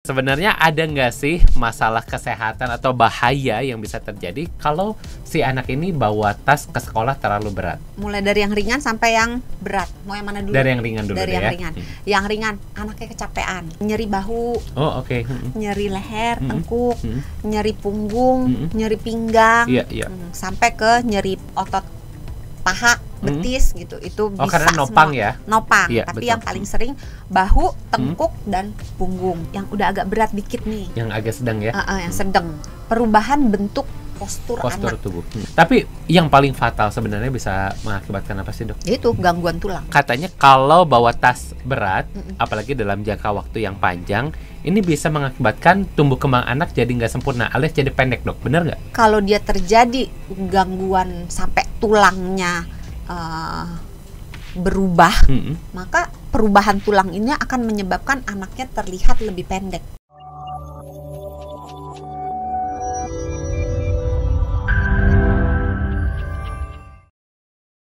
sebenarnya ada nggak sih masalah kesehatan atau bahaya yang bisa terjadi kalau si anak ini bawa tas ke sekolah terlalu berat? Mulai dari yang ringan sampai yang berat. Mau yang mana dulu? Dari yang ringan dulu Dari deh yang ya. ringan. Yang ringan, anaknya kecapean, nyeri bahu, Oh oke. nyeri leher, tengkuk, nyeri punggung, nyeri pinggang, Iya. sampai ke nyeri otot paha, betis gitu. Itu Oh, bisa karena nopang semua. ya? Nopang. Iya, Tapi betul. yang paling sering bahu, tengkuk, dan punggung. Yang udah agak berat dikit nih. Yang agak sedang ya. Yang sedang. Perubahan bentuk postur anak. Tubuh. Tapi yang paling fatal sebenarnya bisa mengakibatkan apa sih, Dok? Itu gangguan tulang. Katanya kalau bawa tas berat, apalagi dalam jangka waktu yang panjang, ini bisa mengakibatkan tumbuh kembang anak jadi nggak sempurna, alias jadi pendek, Dok. Bener nggak? Kalau dia terjadi gangguan sampai tulangnya berubah, maka perubahan tulang ini akan menyebabkan anaknya terlihat lebih pendek.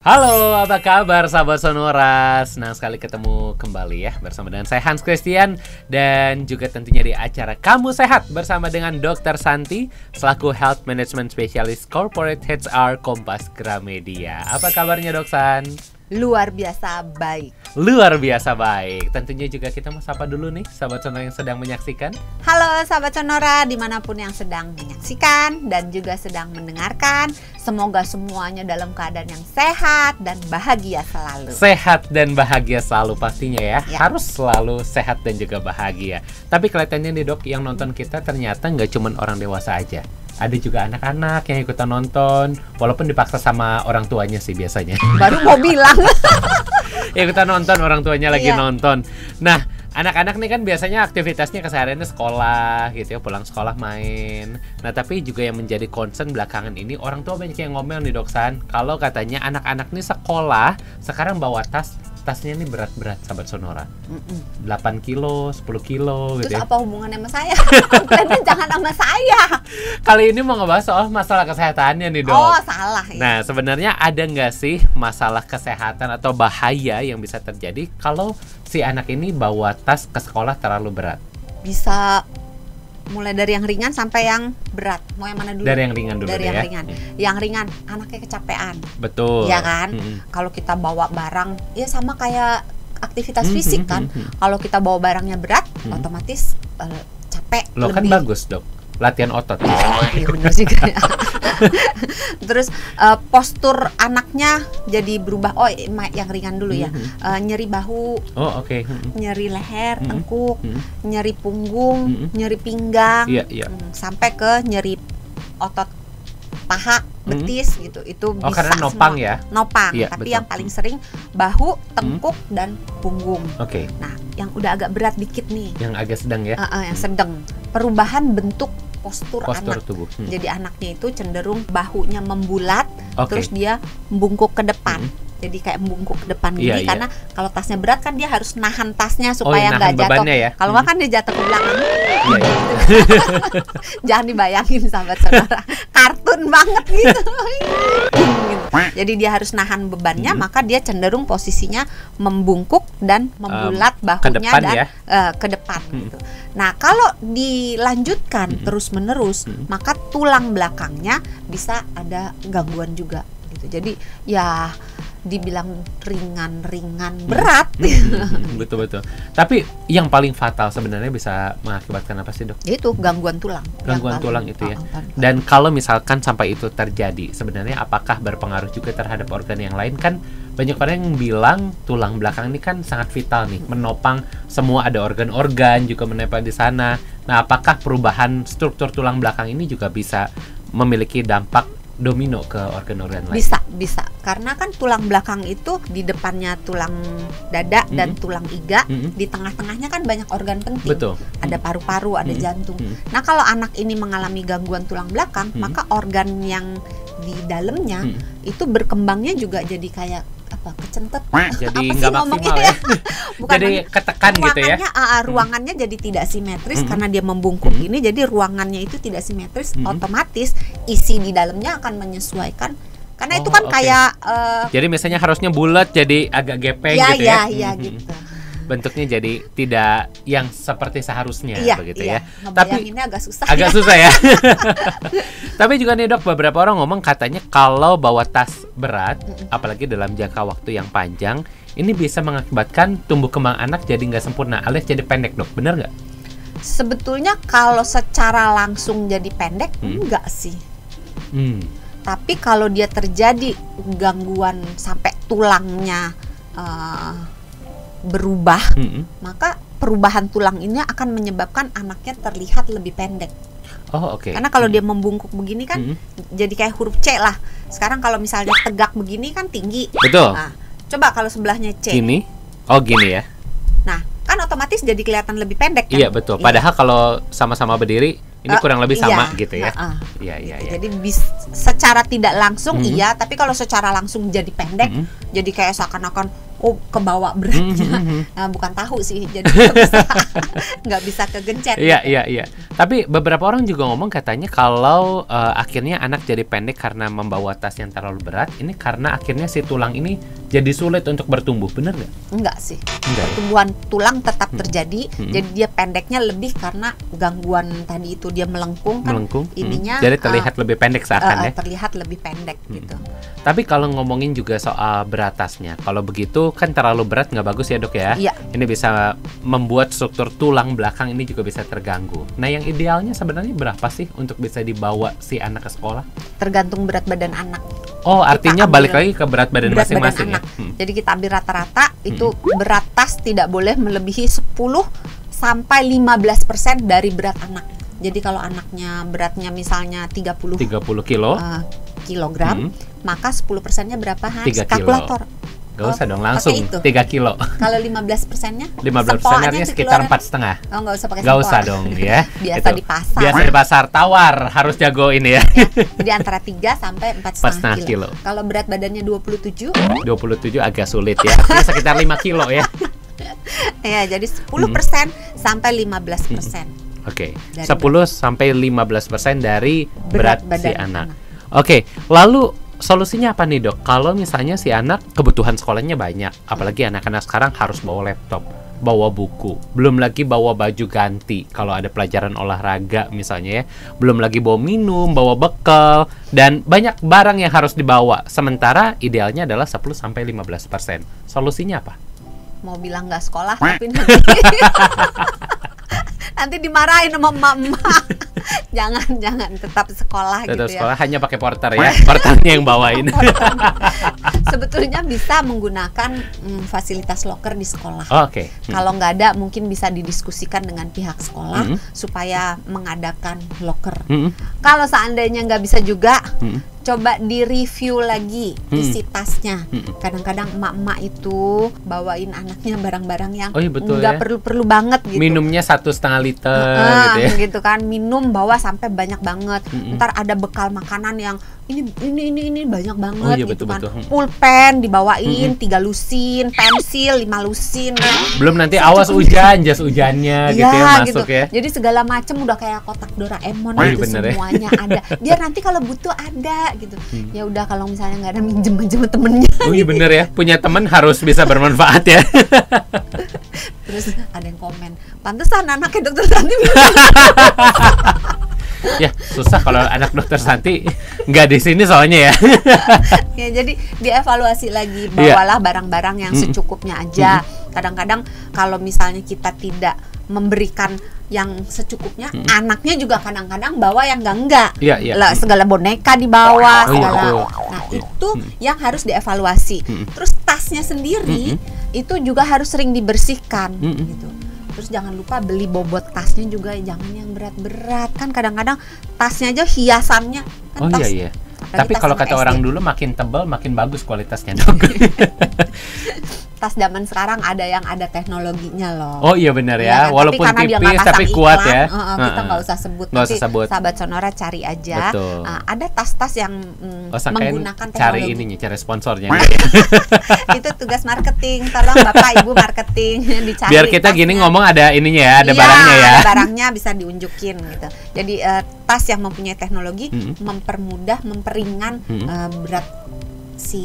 Halo, apa kabar sahabat Sonora? Senang sekali ketemu kembali ya bersama dengan saya Hans Christian dan juga tentunya di acara Kamu Sehat bersama dengan Dr. Santi selaku Health Management Specialist Corporate HR Kompas Gramedia. Apa kabarnya, Dok San? Luar biasa baik. Luar biasa baik. Tentunya juga kita mau sapa dulu nih sahabat Sonora yang sedang menyaksikan. Halo sahabat Sonora dimanapun yang sedang menyaksikan dan juga sedang mendengarkan. Semoga semuanya dalam keadaan yang sehat dan bahagia selalu. Sehat dan bahagia selalu pastinya ya. Ya. Harus selalu sehat dan juga bahagia. Tapi kelihatannya nih, Dok, yang nonton kita ternyata nggak cuma orang dewasa aja. Ada juga anak-anak yang ikutan nonton, walaupun dipaksa sama orang tuanya sih biasanya. Baru mau bilang. Ikutan nonton, orang tuanya lagi Iya. nonton. Nah, anak-anak nih kan biasanya aktivitasnya kesehariannya sekolah gitu ya, pulang sekolah main. Nah, tapi juga yang menjadi concern belakangan ini, orang tua banyak yang ngomel nih, Dok San. Kalau katanya anak-anak nih sekolah, sekarang bawa tasnya nih berat-berat, sahabat Sonora. 8 kilo, 10 kilo gitu Terus ya. apa hubungannya sama saya? Komplainnya jangan sama saya. Kali ini mau ngebahas soal masalah kesehatannya nih, Dok. Oh salah ya. Nah, sebenarnya ada nggak sih masalah kesehatan atau bahaya yang bisa terjadi kalau si anak ini bawa tas ke sekolah terlalu berat? Bisa mulai dari yang ringan sampai yang berat. Mau yang mana dulu? Dari yang ringan dulu Dari deh yang ya. ringan. Yang ringan, anaknya kecapean. Betul. Iya kan? Kalau kita bawa barang, ya sama kayak aktivitas fisik kan. Kalau kita bawa barangnya berat, otomatis capek. Lo kan lebih. bagus, Dok. Latihan otot. Iya benar juga ya. Terus postur anaknya jadi berubah. Oh, yang ringan dulu ya. Nyeri bahu, Oh, oke. nyeri leher, tengkuk, nyeri punggung, nyeri pinggang, Iya. sampai ke nyeri otot paha, betis gitu. Itu Oh, bisa karena nopang semua. ya? Nopang, Iya, tapi betul. yang paling sering bahu, tengkuk, dan punggung. Oke. Nah, yang udah agak berat dikit nih, Yang agak sedang ya. yang sedang. Perubahan bentuk postur anak. Tubuh. Jadi anaknya itu cenderung bahunya membulat, Oke. terus dia membungkuk ke depan. Jadi kayak membungkuk ke depan Iya, gini, iya. karena kalau tasnya berat kan dia harus nahan tasnya nahan supaya nggak jatuh. bebannya ya? Kalau nggak kan dia jatuh ke belakang. Iya. Jangan dibayangin sahabat saudara, kartun banget gitu. Jadi dia harus nahan bebannya, maka dia cenderung posisinya membungkuk dan membulat bahunya depan dan ya? ke depan gitu. Nah, kalau dilanjutkan terus-menerus, maka tulang belakangnya bisa ada gangguan juga gitu. Jadi ya dibilang ringan-ringan berat. Betul. Tapi yang paling fatal sebenarnya bisa mengakibatkan apa sih, Dok? Itu gangguan tulang. Gangguan Yang tulang paling- itu ya. paling- Dan kalau misalkan sampai itu terjadi, sebenarnya apakah berpengaruh juga terhadap organ yang lain? Kan banyak orang yang bilang tulang belakang ini kan sangat vital nih, menopang semua, ada organ-organ juga menempel di sana. Nah, apakah perubahan struktur tulang belakang ini juga bisa memiliki dampak domino ke organ-organ lain? Bisa. Karena kan tulang belakang itu di depannya tulang dada dan tulang iga, di tengah-tengahnya kan banyak organ penting. Betul. Ada paru-paru, ada jantung. Nah, kalau anak ini mengalami gangguan tulang belakang, maka organ yang di dalamnya itu berkembangnya juga jadi kayak apa? Kecentet. Jadi Apa sih nggak ngomongnya maksimal ya. Bukan Jadi maksud- ketekan gitu ya. ruangannya jadi tidak simetris karena dia membungkuk ini, jadi ruangannya itu tidak simetris, otomatis isi di dalamnya akan menyesuaikan. Karena itu kan oke. kayak Jadi misalnya harusnya bulat jadi agak gepeng gitu ya. ya gitu. bentuknya jadi tidak yang seperti seharusnya begitu ya. Tapi ini agak susah. Agak susah ya. Tapi juga nih dok, beberapa orang ngomong katanya kalau bawa tas berat, apalagi dalam jangka waktu yang panjang, ini bisa mengakibatkan tumbuh kembang anak jadi nggak sempurna, alias jadi pendek dok, benar nggak? Sebetulnya kalau secara langsung jadi pendek, enggak sih. Tapi kalau dia terjadi gangguan sampai tulangnya berubah, maka perubahan tulang ini akan menyebabkan anaknya terlihat lebih pendek. Oh, oke. Karena kalau dia membungkuk begini kan jadi kayak huruf C lah. Sekarang kalau misalnya tegak begini kan tinggi. Betul. Nah, coba kalau sebelahnya C. Gini. Oh, gini ya. Nah, kan otomatis jadi kelihatan lebih pendek kan? Iya, betul. Padahal kalau sama-sama berdiri ini kurang lebih sama gitu ya. Iya. Jadi secara tidak langsung iya, tapi kalau secara langsung jadi pendek, jadi kayak seakan-akan kebawa beratnya. Nah, bukan tahu sih, jadi nggak bisa kegencet. Iya. Tapi beberapa orang juga ngomong katanya kalau akhirnya anak jadi pendek karena membawa tas yang terlalu berat, ini karena akhirnya si tulang ini jadi sulit untuk bertumbuh, bener nggak? Enggak sih. Pertumbuhan tulang tetap terjadi, jadi dia pendeknya lebih karena gangguan tadi itu, dia melengkung kan, ininya jadi terlihat lebih pendek seakan ya. Terlihat lebih pendek gitu. Tapi kalau ngomongin juga soal berat tasnya, kalau begitu kan terlalu berat nggak bagus ya dok ya. Iya. Ini bisa membuat struktur tulang belakang ini juga bisa terganggu. Nah, yang idealnya sebenarnya berapa sih untuk bisa dibawa si anak ke sekolah? Tergantung berat badan anak. Oh, artinya balik lagi ke berat badan masing-masing ya? Jadi kita ambil rata-rata, itu berat tas tidak boleh melebihi 10-15% dari berat anak. Jadi kalau anaknya beratnya misalnya 30 kilo, maka 10%-nya berapa, Hans? 3 kilo. Kalkulator. Gak usah dong, langsung 3 kilo. Kalau 15%-nya? 15%-nya artinya sekitar 4,5. Oh, gak usah pakai Gak usah dong ya. Biasa di pasar. Biasa di pasar, tawar, harus jago ini ya. Jadi antara 3 sampai 4,5 kilo. Kalau berat badannya 27 agak sulit ya. Artinya sekitar 5 kilo ya. Ya, jadi 10% sampai 15%. Oke, 10 sampai 15% dari berat si anak. Oke, lalu solusinya apa nih dok? Kalau misalnya si anak kebutuhan sekolahnya banyak, apalagi anak-anak sekarang harus bawa laptop, bawa buku, belum lagi bawa baju ganti kalau ada pelajaran olahraga misalnya ya, belum lagi bawa minum, bawa bekal, dan banyak barang yang harus dibawa. Sementara idealnya adalah 10 sampai 15%. Solusinya apa? Mau bilang nggak sekolah, tapi nanti dimarahin sama emak-emak. Jangan tetap sekolah tetap gitu sekolah, ya. hanya pakai porter ya. Porternya yang bawain. Sebetulnya bisa menggunakan fasilitas loker di sekolah. Oke. Kalau nggak ada, mungkin bisa didiskusikan dengan pihak sekolah supaya mengadakan loker. Kalau seandainya nggak bisa juga, coba di-review lagi isi tasnya. Kadang-kadang emak-emak itu bawain anaknya barang-barang yang nggak perlu-perlu banget gitu. Minumnya 1,5 liter gitu ya. Gitu kan, minum bawa sampai banyak banget. Ntar ada bekal makanan yang ini banyak banget gitu kan. Pulpen dibawain 3 lusin, pensil 5 lusin. Belum nanti awas hujan, jas hujannya gitu ya masuk ya. Jadi segala macam udah kayak kotak Doraemon gitu, semuanya ada. Biar nanti kalau butuh ada gitu. Ya udah, kalau misalnya nggak ada, minjem aja sama temennya. Oh iya bener ya, punya temen harus bisa bermanfaat ya. Terus ada yang komen, pantesan anaknya dokter Santi. Ya susah kalau anak dokter Santi nggak di sini soalnya ya. Ya jadi dievaluasi lagi, bawalah barang-barang yang secukupnya aja. Kadang-kadang kalau misalnya kita tidak memberikan yang secukupnya, anaknya juga kadang-kadang bawa yang enggak. Lah, segala boneka dibawa, segala. Nah, itu yang harus dievaluasi. Terus tasnya sendiri itu juga harus sering dibersihkan gitu. Terus jangan lupa beli bobot tasnya juga, jangan yang berat-berat. Kan kadang-kadang tasnya aja hiasannya kan iya. Tapi kalau kata orang dulu, makin tebal makin bagus kualitasnya dok. Tas zaman sekarang ada yang ada teknologinya loh. Oh iya benar ya, walaupun tipis tapi kuat ya. Kita nggak usah sebut. Nanti sahabat Sonora cari aja. Ada tas-tas yang menggunakan teknologi. Cari ininya, cari sponsornya. Itu tugas marketing. Tolong Bapak Ibu marketing dicari. Biar kita tasnya. gini ngomong ada ininya ya, ada barangnya ya. Ada barangnya bisa diunjukin gitu. Jadi tas yang mempunyai teknologi mempermudah, memperingan berat si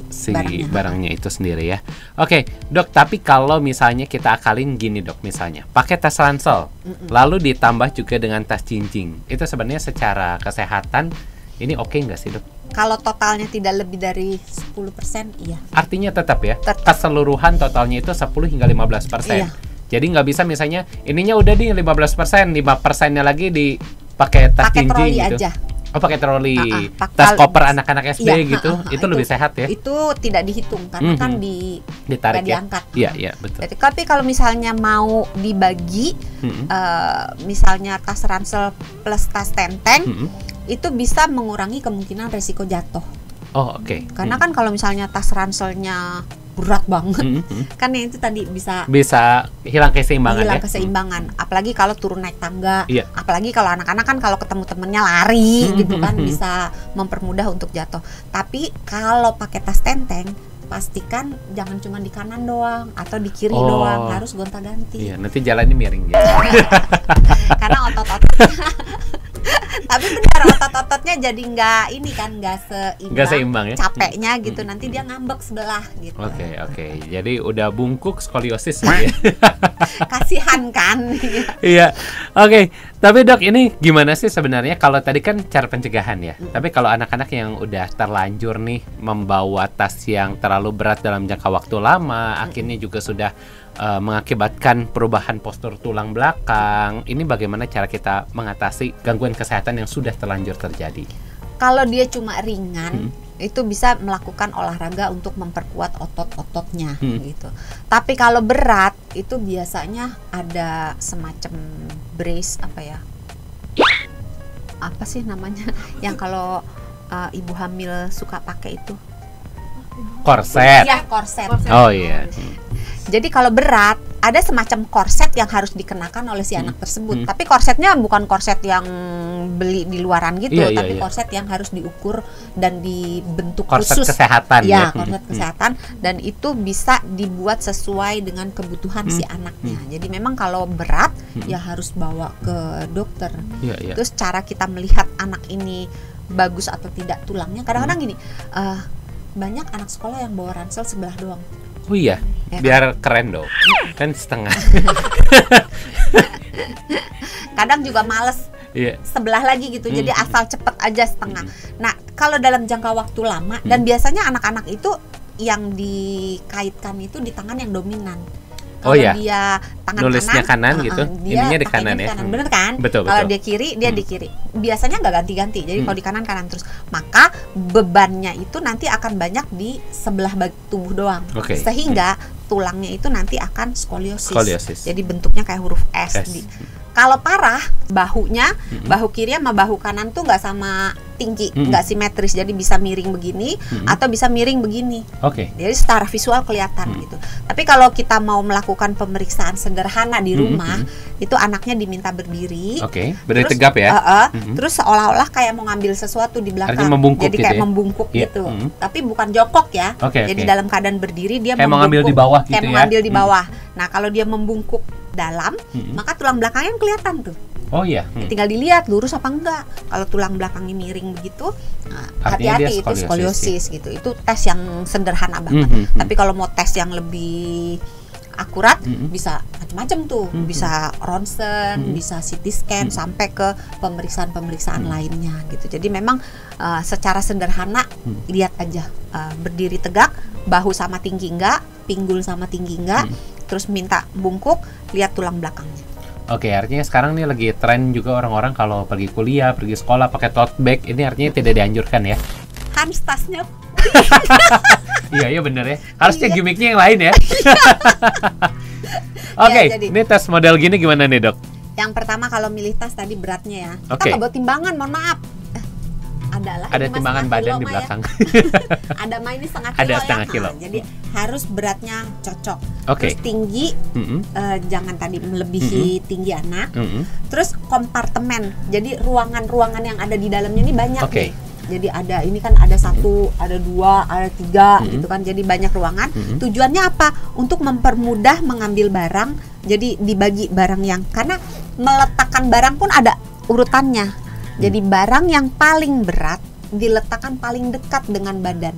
si barangnya. barangnya itu sendiri ya. Oke, Dok, tapi kalau misalnya kita akalin gini, Dok, misalnya pakai tas ransel, lalu ditambah juga dengan tas jinjing, itu sebenarnya secara kesehatan ini oke nggak sih, Dok? Kalau totalnya tidak lebih dari 10%, iya. Artinya tetap ya, Tetap. keseluruhan totalnya itu 10 hingga 15%. Iya. Jadi nggak bisa misalnya ininya udah di 15%, 5%-nya lagi dipakai tas Pakai jinjing troli gitu. aja. Oh, pakai troli. Pakai- Tas koper anak-anak SD Iya, gitu, itu lebih sehat ya. Itu tidak dihitung karena kan Ditarik nggak ya. diangkat. Iya, iya, betul. Tapi kalau misalnya mau dibagi, Mm-mm. misalnya tas ransel plus tas tenteng, Mm-mm. itu bisa mengurangi kemungkinan resiko jatuh. Oh, oke. Karena kan kalau misalnya tas ranselnya berat banget, kan yang itu tadi bisa Bisa hilang keseimbangan hilang ya. keseimbangan. Apalagi kalau turun naik tangga, Iya. apalagi kalau anak-anak kan kalau ketemu temennya lari gitu kan bisa mempermudah untuk jatuh. Tapi kalau pakai tas tenteng, pastikan jangan cuma di kanan doang atau di kiri Oh. doang, harus gonta-ganti. Iya, nanti jalannya miring gitu. Karena otot-ototnya tapi benar otot-ototnya jadi nggak Nggak seimbang ya. capeknya gitu, nanti dia ngambek sebelah gitu. Oke, oke. Jadi udah bungkuk skoliosis gitu ya. Kasihan kan. Iya. Oke, tapi Dok, ini gimana sih sebenarnya kalau tadi kan cara pencegahan ya. Tapi kalau anak-anak yang udah terlanjur nih membawa tas yang terlalu berat dalam jangka waktu lama, akhirnya juga sudah mengakibatkan perubahan postur tulang belakang. Ini bagaimana cara kita mengatasi gangguan kesehatan yang sudah terlanjur terjadi? Kalau dia cuma ringan, itu bisa melakukan olahraga untuk memperkuat otot-ototnya gitu. Tapi kalau berat, itu biasanya ada semacam brace apa sih namanya? Yang kalau ibu hamil suka pakai itu. Korset. Ya, korset. Oh iya. Jadi kalau berat, ada semacam korset yang harus dikenakan oleh si anak tersebut. Tapi korsetnya bukan korset yang beli di luaran gitu, Iya, iya, tapi iya. korset yang harus diukur dan dibentuk Korset khusus. kesehatan ya. Ya, korset kesehatan, dan itu bisa dibuat sesuai dengan kebutuhan si anaknya. Jadi memang kalau berat ya harus bawa ke dokter. Iya, iya. Terus cara kita melihat anak ini bagus atau tidak tulangnya, kadang-kadang gini, banyak anak sekolah yang bawa ransel sebelah doang. Oh iya, Ya, biar keren dong. Kan setengah. Kadang juga males Iya. sebelah lagi gitu, jadi asal cepet aja setengah. Nah, kalau dalam jangka waktu lama, dan biasanya anak-anak itu yang dikaitkan itu di tangan yang dominan. Oh Kalau ya, dia tangan nulisnya kanan gitu, dia ininya di pakainya kanan ya. Bener kan? Betul, Kalau betul. dia kiri, dia di kiri. Biasanya nggak ganti-ganti. Jadi kalau di kanan terus, maka bebannya itu nanti akan banyak di sebelah tubuh doang. Oke. Sehingga tulangnya itu nanti akan skoliosis. Skoliosis. Jadi bentuknya kayak huruf S. S. Kalau parah, bahunya, bahu kiri sama bahu kanan tuh nggak sama tinggi, nggak simetris. Jadi bisa miring begini atau bisa miring begini. Oke. Jadi secara visual kelihatan gitu. Tapi kalau kita mau melakukan pemeriksaan sederhana di rumah, itu anaknya diminta berdiri. Oke, berdiri Terus, tegap ya. Terus seolah-olah kayak mau ngambil sesuatu di belakang. Artinya membungkuk Jadi gitu kayak ya? membungkuk Iya. gitu. Tapi bukan jongkok ya. Oke, Jadi oke. dalam keadaan berdiri dia Kayak mau ngambil di bawah gitu kayak ya? mengambil di bawah. Nah, kalau dia membungkuk dalam, maka tulang belakangnya kelihatan tuh. Oh iya. Tinggal dilihat lurus apa enggak. Kalau tulang belakangnya miring begitu, nah, Artinya dia hati-hati itu skoliosis, skoliosis gitu. Itu tes yang sederhana banget. Tapi kalau mau tes yang lebih akurat, bisa macam-macam tuh. Bisa ronsen, bisa CT scan, sampai ke pemeriksaan-pemeriksaan lainnya gitu. Jadi memang secara sederhana lihat aja, berdiri tegak, bahu sama tinggi enggak, pinggul sama tinggi enggak, terus minta bungkuk, lihat tulang belakangnya. Oke, artinya sekarang nih lagi tren juga orang-orang kalau pergi kuliah, pergi sekolah pakai tote bag. Ini artinya tidak dianjurkan ya. Hans tasnya Iya bener ya. Harusnya Iya. gimmicknya yang lain ya. Oke, Ya, jadi- ini tes model gini gimana nih dok? yang pertama kalau milih tas tadi beratnya ya. Kita Oke. nggak bawa timbangan, mohon maaf. Adalah Ada timbangan badan di belakang. Ada mah ini setengah Ada kilo ya. setengah kilo. Nah, jadi harus beratnya cocok. Oke. Terus tinggi, jangan tadi melebihi tinggi anak. Terus kompartemen. Jadi ruangan-ruangan yang ada di dalamnya ini banyak Oke. nih. Jadi ada ini kan ada 1, ada 2, ada 3 gitu kan. Jadi banyak ruangan. Tujuannya apa? Untuk mempermudah mengambil barang. Jadi dibagi barang yang, karena meletakkan barang pun ada urutannya. Jadi barang yang paling berat diletakkan paling dekat dengan badan.